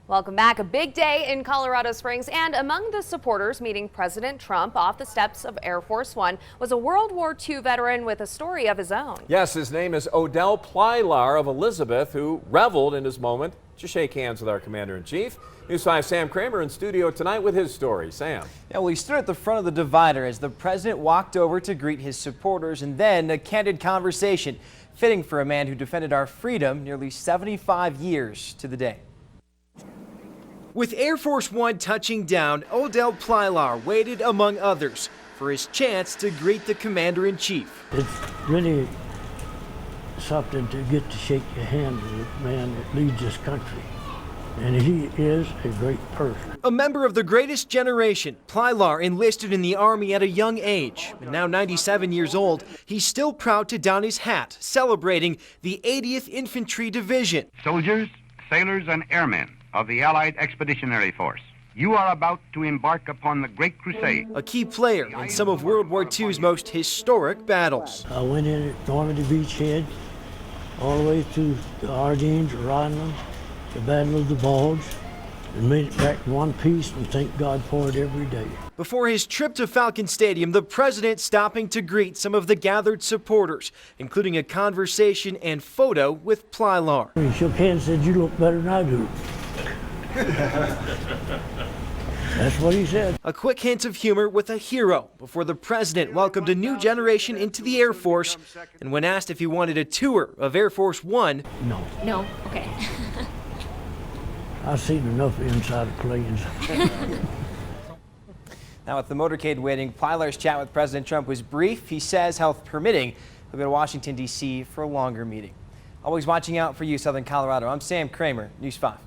Welcome back. A big day in Colorado Springs, and among the supporters meeting President Trump off the steps of Air Force One was a World War II veteran with a story of his own. Yes, his name is Odell Plylar of Elizabeth, who reveled in his moment to shake hands with our Commander-in-Chief. News 5 Sam Kramer in studio tonight with his story. Sam. Yeah, well, he stood at the front of the divider as the president walked over to greet his supporters, and then a candid conversation, fitting for a man who defended our freedom nearly 75 years to the day. With Air Force One touching down, Odell Plylar waited, among others, for his chance to greet the Commander-in-Chief. It's really something to get to shake your hand with a man that leads this country. And he is a great person. A member of the greatest generation, Plylar enlisted in the Army at a young age. And now 97 years old, he's still proud to don his hat, celebrating the 80th Infantry Division. Soldiers, sailors, and airmen of the Allied Expeditionary Force, you are about to embark upon the Great Crusade. A key player in some of World War II's most historic battles. I went in at Normandy Beachhead, all the way through the Ardennes, Rhineland, the Battle of the Bulge, and made it back in one piece, and thank God for it every day. Before his trip to Falcon Stadium, the president stopping to greet some of the gathered supporters, including a conversation and photo with Plylar. He shook hands and said, "You look better than I do." That's what he said. A quick hint of humor with a hero before the president welcomed a new generation into the Air Force, and when asked if he wanted a tour of Air Force One, No. No, okay. I've seen enough inside of planes. Now, with the motorcade waiting, Plylar's chat with President Trump was brief. He says, health permitting, he'll go to Washington, D.C. for a longer meeting. Always watching out for you, Southern Colorado. I'm Sam Kramer, News 5.